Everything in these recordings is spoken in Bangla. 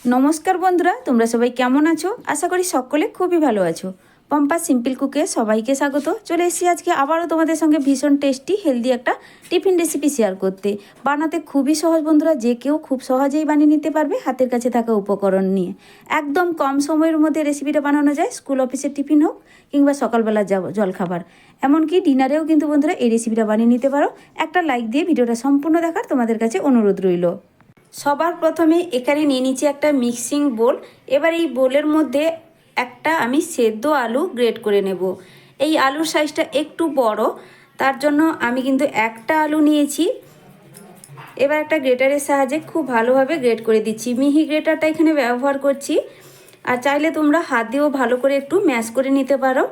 নমস্কার বন্ধুরা, তোমরা সবাই কেমন আছো? আশা করি সকলে খুবই ভালো আছো। পম্পা সিম্পল কুকে সবাইকে স্বাগত। চলে এসেছি আজকে আবারও তোমাদের সঙ্গে ভীষণ টেস্টি হেলদি একটা টিফিন রেসিপি শেয়ার করতে। বানাতে খুবই সহজ বন্ধুরা, যে কেউ খুব সহজেই বানিয়ে নিতে পারবে হাতের কাছে থাকা উপকরণ নিয়ে। একদম কম সময়ের মধ্যে রেসিপিটা বানানো যায়, স্কুল অফিসের টিফিন হোক কিংবা সকালবেলার জলখাবার, এমনকি ডিনারেও কিন্তু বন্ধুরা এই রেসিপিটা বানিয়ে নিতে পারো। একটা লাইক দিয়ে ভিডিওটা সম্পূর্ণ দেখার তোমাদের কাছে অনুরোধ রইল। সবার প্রথমে এখানে নিয়ে নিচ্ছি একটা মিক্সিং বোল। এবার এই বোলের মধ্যে একটা আমি সেদ্ধ আলু গ্রেট করে নেব। এই আলুর সাইজটা একটু বড়, তার জন্য আমি কিন্তু একটা আলু নিয়েছি। এবার একটা গ্রেটারের সাহায্যে খুব ভালোভাবে গ্রেট করে দিচ্ছি। মিহি গ্রেটারটা এখানে ব্যবহার করছি, আর চাইলে তোমরা হাত দিয়েও ভালো করে একটু ম্যাশ করে নিতে পারো।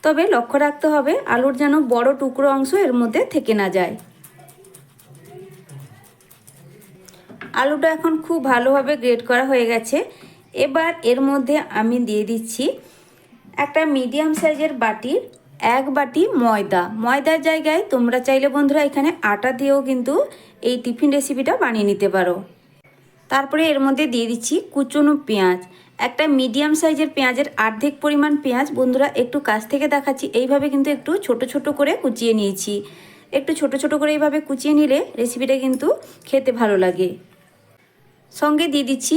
তবে লক্ষ্য রাখতে হবে আলুর যেন বড় টুকরো অংশ এর মধ্যে থেকে না যায়। আলুটা এখন খুব ভালোভাবে গ্রেট করা হয়ে গেছে। এবার এর মধ্যে আমি দিয়ে দিচ্ছি একটা মিডিয়াম সাইজের বাটির 1 বাটি ময়দা। ময়দার জায়গায় তোমরা চাইলে বন্ধুরা এখানে আটা দিয়েও কিন্তু এই টিফিন রেসিপিটা বানিয়ে নিতে পারো। তারপরে এর মধ্যে দিয়ে দিচ্ছি কুচনো পেঁয়াজ। একটা মিডিয়াম সাইজের পেঁয়াজের অর্ধেক পরিমাণ পেঁয়াজ বন্ধুরা একটু কাছ থেকে দেখাচ্ছি, এইভাবে কিন্তু একটু ছোট ছোট করে কুচিয়ে নিয়েছি। একটু ছোট ছোট করে এইভাবে কুচিয়ে নিলে রেসিপিটা কিন্তু খেতে ভালো লাগে। সঙ্গে দিয়ে দিচ্ছি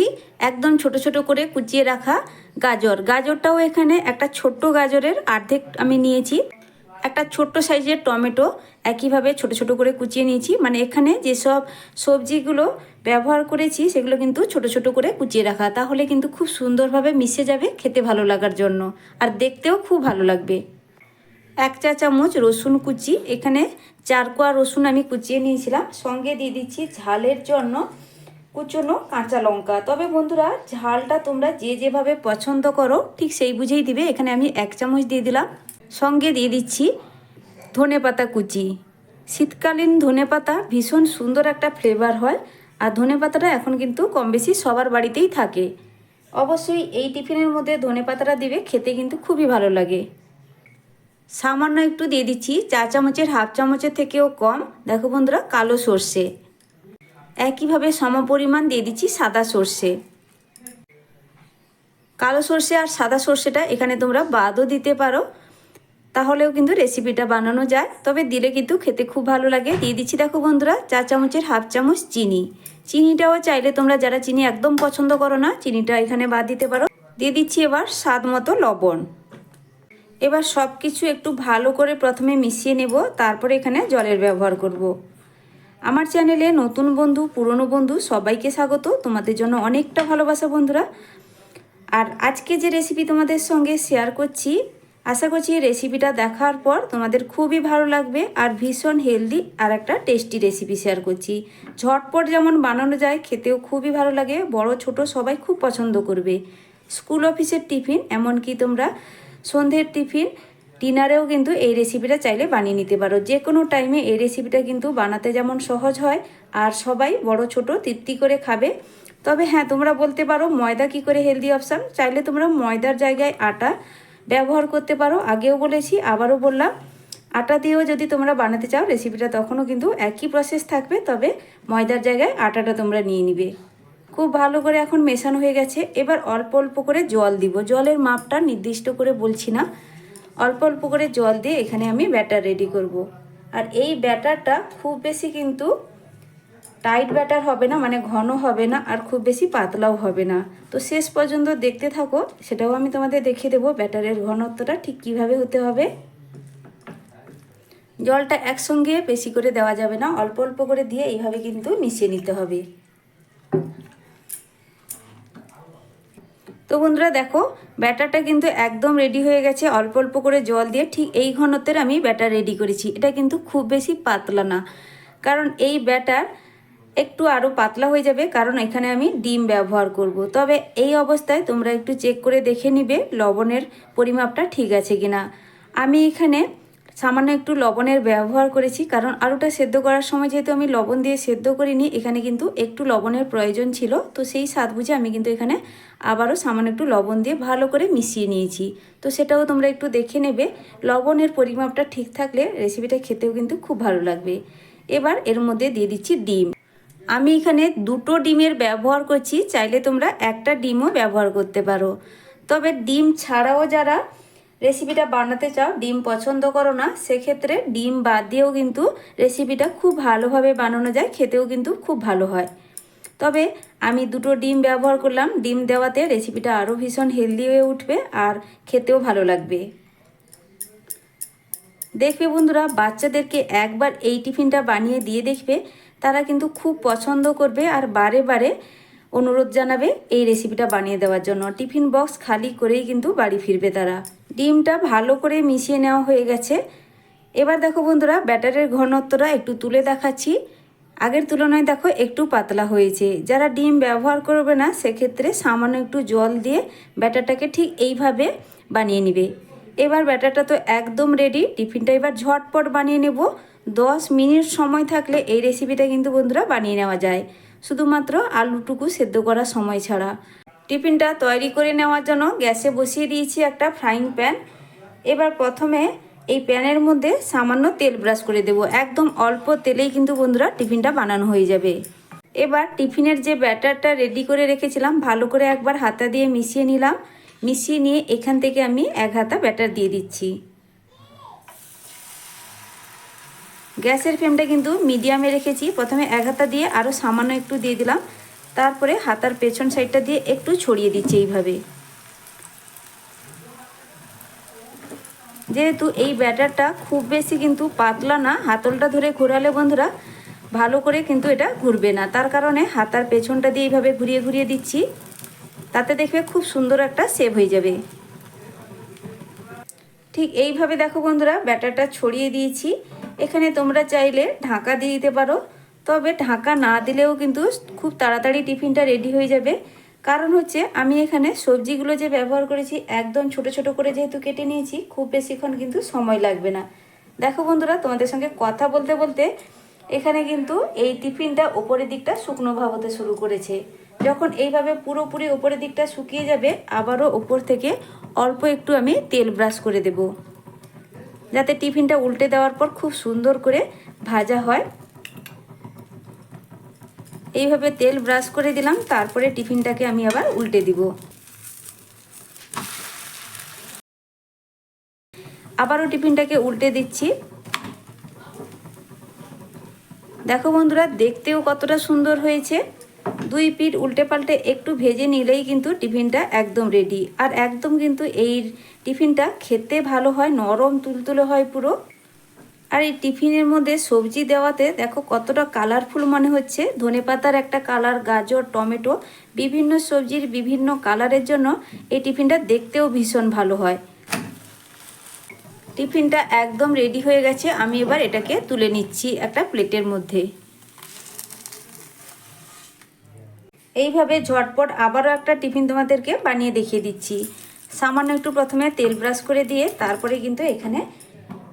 একদম ছোট ছোট করে কুচিয়ে রাখা গাজর। গাজরটাও এখানে একটা ছোট্ট গাজরের অর্ধেক আমি নিয়েছি। একটা ছোট্ট সাইজের টমেটো একইভাবে ছোট ছোট করে কুচিয়ে নিয়েছি। মানে এখানে যেসব সবজিগুলো ব্যবহার করেছি সেগুলো কিন্তু ছোট ছোট করে কুচিয়ে রাখা, তাহলে কিন্তু খুব সুন্দরভাবে মিশে যাবে খেতে ভালো লাগার জন্য, আর দেখতেও খুব ভালো লাগবে। 1 চা চামচ রসুন কুচি, এখানে 4 কোয়া রসুন আমি কুচিয়ে নিয়েছিলাম। সঙ্গে দিয়ে দিচ্ছি ঝালের জন্য কুচনো কাঁচা লঙ্কা। তবে বন্ধুরা ঝালটা তোমরা যে যেভাবে পছন্দ করো ঠিক সেই বুঝেই দিবে। এখানে আমি 1 চামচ দিয়ে দিলাম। সঙ্গে দিয়ে দিচ্ছি ধনেপাতা কুচি। শীতকালীন ধনেপাতা ভীষণ সুন্দর একটা ফ্লেভার হয়, আর ধনেপাতাটা এখন কিন্তু কম বেশি সবার বাড়িতেই থাকে। অবশ্যই এই টিফিনের মধ্যে ধনেপাতাটা দিবে, খেতে কিন্তু খুবই ভালো লাগে। সামান্য একটু দিয়ে দিচ্ছি 4 চামচের হাফ চামচের থেকেও কম, দেখো বন্ধুরা, কালো সর্ষে। একইভাবে সমপরিমাণ দিয়ে দিচ্ছি সাদা সর্ষে। কালো সর্ষে আর সাদা সর্ষেটা এখানে তোমরা বাদও দিতে পারো, তাহলেও কিন্তু রেসিপিটা বানানো যায়, তবে দিলে কিন্তু খেতে খুব ভালো লাগে। দিয়ে দিচ্ছি দেখো বন্ধুরা 4 চামচের হাফ চামচ চিনি। চিনিটাও চাইলে তোমরা যারা চিনি একদম পছন্দ করো না, চিনিটা এখানে বাদ দিতে পারো। দিয়ে দিচ্ছি এবার স্বাদ মতো লবণ। এবার সব কিছু একটু ভালো করে প্রথমে মিশিয়ে নেব, তারপরে এখানে জলের ব্যবহার করব। আমার চ্যানেলে নতুন বন্ধু পুরনো বন্ধু সবাইকে স্বাগত। তোমাদের জন্য অনেকটা ভালোবাসা বন্ধুরা। আর আজকে যে রেসিপি তোমাদের সঙ্গে শেয়ার করছি, আশা করছি রেসিপিটা দেখার পর তোমাদের খুবই ভালো লাগবে, আর ভীষণ হেলদি আর একটা টেস্টি রেসিপি শেয়ার করছি। ঝটপট যেমন বানানো যায়, খেতেও খুবই ভালো লাগে, বড় ছোট সবাই খুব পছন্দ করবে। স্কুল অফিসের টিফিন, এমনকি তোমরা সন্ধ্যের টিফিন, ডিনারেও কিন্তু এই রেসিপিটা চাইলে বানিয়ে নিতে পারো। যে কোনো টাইমে এই রেসিপিটা কিন্তু বানাতে যেমন সহজ হয়, আর সবাই বড় ছোট তৃপ্তি করে খাবে। তবে হ্যাঁ, তোমরা বলতে পারো ময়দা কি করে হেলদি অপশান, চাইলে তোমরা ময়দার জায়গায় আটা ব্যবহার করতে পারো। আগেও বলেছি, আবারও বললাম, আটা দিয়েও যদি তোমরা বানাতে চাও রেসিপিটা তখনও কিন্তু একই প্রসেস থাকবে, তবে ময়দার জায়গায় আটাটা তোমরা নিয়ে নিবে। খুব ভালো করে এখন মেশানো হয়ে গেছে। এবার অল্প অল্প করে জল দিব। জলের মাপটা নির্দিষ্ট করে বলছি না, অল্প অল্প করে জল দিয়ে এখানে আমি ব্যাটার রেডি করব। আর এই ব্যাটারটা খুব বেশি কিন্তু টাইট ব্যাটার হবে না, মানে ঘন হবে না, আর খুব বেশি পাতলাও হবে না। তো শেষ পর্যন্ত দেখতে থাকো, সেটাও আমি তোমাদের দেখিয়ে দেবো ব্যাটারের ঘনত্বটা ঠিক কিভাবে হতে হবে। জলটা একসঙ্গে বেশি করে দেওয়া যাবে না, অল্প অল্প করে দিয়ে এইভাবে কিন্তু মিশিয়ে নিতে হবে। তো বন্ধুরা দেখো, ব্যাটারটা কিন্তু একদম রেডি হয়ে গেছে। অল্প অল্প করে জল দিয়ে ঠিক এই ঘনত্বের আমি ব্যাটার রেডি করেছি। এটা কিন্তু খুব বেশি পাতলা না, কারণ এই ব্যাটার একটু আরও পাতলা হয়ে যাবে, কারণ এখানে আমি ডিম ব্যবহার করব। তবে এই অবস্থায় তোমরা একটু চেক করে দেখে নিবে লবণের পরিমাপটা ঠিক আছে কিনা। আমি এখানে সামান্য একটু লবণের ব্যবহার করেছি, কারণ আলুটা সেদ্ধ করার সময় যেহেতু আমি লবণ দিয়ে সেদ্ধ করিনি, এখানে কিন্তু একটু লবণের প্রয়োজন ছিল। তো সেই স্বাদ বুঝে আমি কিন্তু এখানে আবারও সামান্য একটু লবণ দিয়ে ভালো করে মিশিয়ে নিয়েছি। তো সেটাও তোমরা একটু দেখে নেবে। লবণের পরিমাপটা ঠিক থাকলে রেসিপিটা খেতেও কিন্তু খুব ভালো লাগবে। এবার এর মধ্যে দিয়ে দিচ্ছি ডিম। আমি এখানে 2টো ডিমের ব্যবহার করছি, চাইলে তোমরা একটা ডিমও ব্যবহার করতে পারো। তবে ডিম ছাড়াও যারা রেসিপিটা বানাতে চাও, ডিম পছন্দ করো না, সেক্ষেত্রে ডিম বাদ দিয়েও কিন্তু রেসিপিটা খুব ভালোভাবে বানানো যায়, খেতেও কিন্তু খুব ভালো হয়। তবে আমি 2টো ডিম ব্যবহার করলাম, ডিম দেওয়াতে রেসিপিটা আরও ভীষণ হেলদি হয়ে উঠবে আর খেতেও ভালো লাগবে। দেখবে বন্ধুরা, বাচ্চাদেরকে একবার এই টিফিনটা বানিয়ে দিয়ে দেখবে, তারা কিন্তু খুব পছন্দ করবে আর বারে বারে অনুরোধ জানাবে এই রেসিপিটা বানিয়ে দেওয়ার জন্য। টিফিন বক্স খালি করেই কিন্তু বাড়ি ফিরবে তারা। ডিমটা ভালো করে মিশিয়ে নেওয়া হয়ে গেছে। এবার দেখো বন্ধুরা, ব্যাটারের ঘনত্বটা একটু তুলে দেখাচ্ছি। আগের তুলনায় দেখো একটু পাতলা হয়েছে। যারা ডিম ব্যবহার করবে না, সেক্ষেত্রে সামান্য একটু জল দিয়ে ব্যাটারটাকে ঠিক এইভাবে বানিয়ে নেবে। এবার ব্যাটারটা তো একদম রেডি। টিফিনটা এবার ঝটপট বানিয়ে নেব। 10 মিনিট সময় থাকলে এই রেসিপিটা কিন্তু বন্ধুরা বানিয়ে নেওয়া যায়, শুধুমাত্র আলুটুকু সেদ্ধ করার সময় ছাড়া। টিফিনটা তৈরি করে নেওয়ার জন্য গ্যাসে বসিয়ে দিয়েছি একটা ফ্রাইং প্যান। এবার প্রথমে এই প্যানের মধ্যে সামান্য তেল ব্রাশ করে দেব। একদম অল্প তেলেই কিন্তু বন্ধুরা টিফিনটা বানানো হয়ে যাবে। এবার টিফিনের যে ব্যাটারটা রেডি করে রেখেছিলাম, ভালো করে একবার হাতা দিয়ে মিশিয়ে নিলাম। মিশিয়ে নিয়ে এখান থেকে আমি 1 হাতা ব্যাটার দিয়ে দিচ্ছি। গ্যাসের ফ্লেমটা কিন্তু মিডিয়ামে রেখেছি। প্রথমে 1 হাতা দিয়ে আরও সামান্য একটু দিয়ে দিলাম, তারপরে হাতার পেছন সাইডটা দিয়ে একটু ছড়িয়ে দিচ্ছি এইভাবে। যেহেতু এই ব্যাটারটা খুব বেশি কিন্তু পাতলা না, হাতলটা ধরে ঘোরালে বন্ধুরা ভালো করে কিন্তু এটা ঘুরবে না, তার কারণে হাতার পেছনটা দিয়ে এইভাবে ঘুরিয়ে ঘুরিয়ে দিচ্ছি। তাতে দেখবে খুব সুন্দর একটা শেপ হয়ে যাবে। ঠিক এইভাবে দেখো বন্ধুরা, ব্যাটারটা ছড়িয়ে দিয়েছি। এখানে তোমরা চাইলে ঢাকা দিয়ে দিতে পারো, তবে ঢাকা না দিলেও কিন্তু খুব তাড়াতাড়ি টিফিনটা রেডি হয়ে যাবে। কারণ হচ্ছে আমি এখানে সবজিগুলো যে ব্যবহার করেছি একদম ছোট ছোট করে যেহেতু কেটে নিয়েছি, খুব বেশিক্ষণ কিন্তু সময় লাগবে না। দেখো বন্ধুরা, তোমাদের সঙ্গে কথা বলতে বলতে এখানে কিন্তু এই টিফিনটা ওপরের দিকটা শুকনো ভাব হতে শুরু করেছে। যখন এইভাবে পুরোপুরি ওপরের দিকটা শুকিয়ে যাবে, আবারও ওপর থেকে অল্প একটু আমি তেল ব্রাশ করে দেব, যাতে টিফিনটা উল্টে দেওয়ার পর খুব সুন্দর করে ভাজা হয়। এইভাবে তেল ব্রাশ করে দিলাম, তারপরে টিফিনটাকে আমি আবার উল্টে দিব। আবারও টিফিনটাকে উল্টে দিচ্ছি। দেখো বন্ধুরা, দেখতেও কতটা সুন্দর হয়েছে। 2 পিঠ উল্টে পাল্টে একটু ভেজে নিলেই কিন্তু টিফিনটা একদম রেডি। আর একদম কিন্তু এই টিফিনটা খেতে ভালো হয়, নরম তুলতুলে হয় পুরো। আর এই টিফিনের মধ্যে সবজি দেওয়াতে দেখো কতটা কালারফুল মনে হচ্ছে। ধনেপাতার একটা কালার, গাজর, টমেটো, বিভিন্ন সবজির বিভিন্ন কালারের জন্য এই টিফিনটা দেখতেও ভীষণ ভালো হয়। টিফিনটা একদম রেডি হয়ে গেছে। আমি এবার এটাকে তুলে নিচ্ছি একটা প্লেটের মধ্যে। এইভাবে ঝটপট আবারও একটা টিফিন তোমাদেরকে বানিয়ে দেখিয়ে দিচ্ছি। সামান্য একটু প্রথমে তেল ব্রাশ করে দিয়ে তারপরে কিন্তু এখানে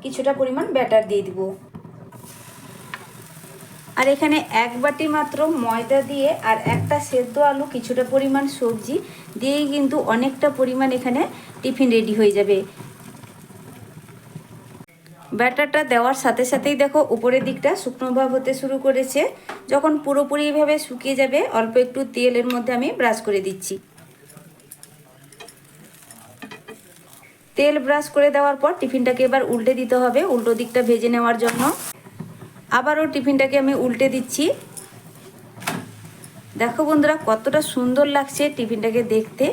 কিছুটা পরিমাণ ব্যাটার দিয়ে দিব। আর এখানে 1 বাটি মাত্র ময়দা দিয়ে আর একটা সেদ্ধ আলু, কিছুটা পরিমাণ সবজি দিয়েই কিন্তু অনেকটা পরিমাণ এখানে টিফিন রেডি হয়ে যাবে। ব্যাটারটা দেওয়ার সাথে সাথেই দেখো উপরের দিকটা শুকনো ভাব হতে শুরু করেছে। যখন পুরোপুরিভাবে শুকিয়ে যাবে, অল্প একটু তেলের মধ্যে আমি ব্রাশ করে দিচ্ছি। তেল ব্রাশ করে দেওয়ার পর টিফিনটাকে এবার উল্টে দিতে হবে, উল্টো দিকটা ভেজে নেওয়ার জন্য। আবারও টিফিনটাকে আমি উল্টে দিচ্ছি। দেখো বন্ধুরা, কতটা সুন্দর লাগছে টিফিনটাকে দেখতে।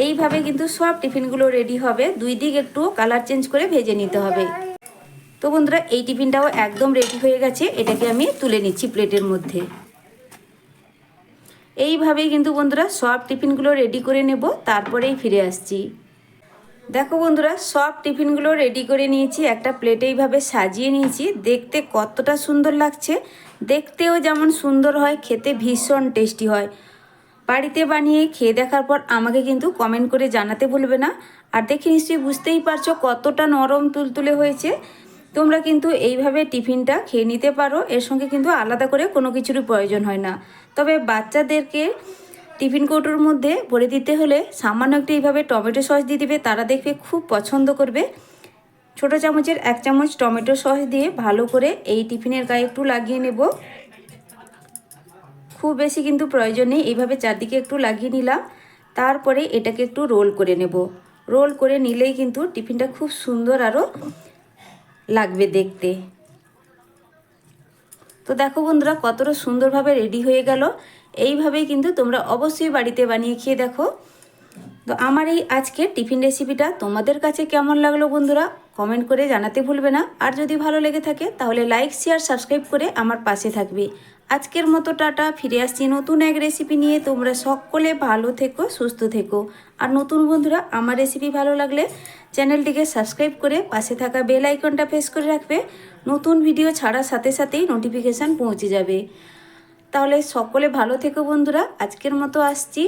এইভাবে কিন্তু সব টিফিনগুলো রেডি হবে। 2 দিক একটু কালার চেঞ্জ করে ভেজে নিতে হবে। তো বন্ধুরা, এই টিফিনটাও একদম রেডি হয়ে গেছে। এটাকে আমি তুলে নিচ্ছি প্লেটের মধ্যে। এইভাবেই কিন্তু বন্ধুরা সব টিফিনগুলো রেডি করে নেব, তারপরেই ফিরে আসছি। দেখো বন্ধুরা, সব টিফিনগুলো রেডি করে নিয়েছি, একটা প্লেটে এইভাবে সাজিয়ে নিয়েছি। দেখতে কতটা সুন্দর লাগছে, দেখতেও যেমন সুন্দর হয়, খেতে ভীষণ টেস্টি হয়। বাড়িতে বানিয়ে খেয়ে দেখার পর আমাকে কিন্তু কমেন্ট করে জানাতে ভুলবে না। আর দেখে নিশ্চয়ই বুঝতেই পারছো কতটা নরম তুলতুলে হয়েছে। তোমরা কিন্তু এইভাবে টিফিনটা খেয়ে নিতে পারো, এর সঙ্গে কিন্তু আলাদা করে কোনো কিছুরই প্রয়োজন হয় না। তবে বাচ্চাদেরকে টিফিন কৌটোর মধ্যে ভরে দিতে হলে সামান্য একটু এইভাবে টমেটো সস দিয়ে দিবে, তারা দেখবে খুব পছন্দ করবে। ছোটো চামচের 1 চামচ টমেটো সস দিয়ে ভালো করে এই টিফিনের গায়ে একটু লাগিয়ে নেব। খুব বেশি কিন্তু প্রয়োজন নেই। এইভাবে চারদিকে একটু লাগিয়ে নিলাম, তারপরে এটাকে একটু রোল করে নেব। রোল করে নিলেই কিন্তু টিফিনটা খুব সুন্দর আরও লাগবে দেখতে। তো দেখো বন্ধুরা কতটা সুন্দরভাবে রেডি হয়ে গেল। এইভাবেই কিন্তু তোমরা অবশ্যই বাড়িতে বানিয়ে খেয়ে দেখো। তো আমার এই আজকের টিফিন রেসিপিটা তোমাদের কাছে কেমন লাগলো বন্ধুরা কমেন্ট করে জানাতে ভুলবে না। আর যদি ভালো লেগে থাকে তাহলে লাইক শেয়ার সাবস্ক্রাইব করে আমার পাশে থাকবে। আজকের মতো টাটা, ফিরে আসছি নতুন এক রেসিপি নিয়ে। তোমরা সকলে ভালো থেকো, সুস্থ থেকো। আর নতুন বন্ধুরা আমার রেসিপি ভালো লাগলে চ্যানেলটিকে সাবস্ক্রাইব করে পাশে থাকা বেল আইকনটা প্রেস করে রাখবে। নতুন ভিডিও ছাড়ার সাথে সাথেই নোটিফিকেশান পৌঁছে যাবে। তাহলে সকলে ভালো থেকো বন্ধুরা, আজকের মতো আসছি।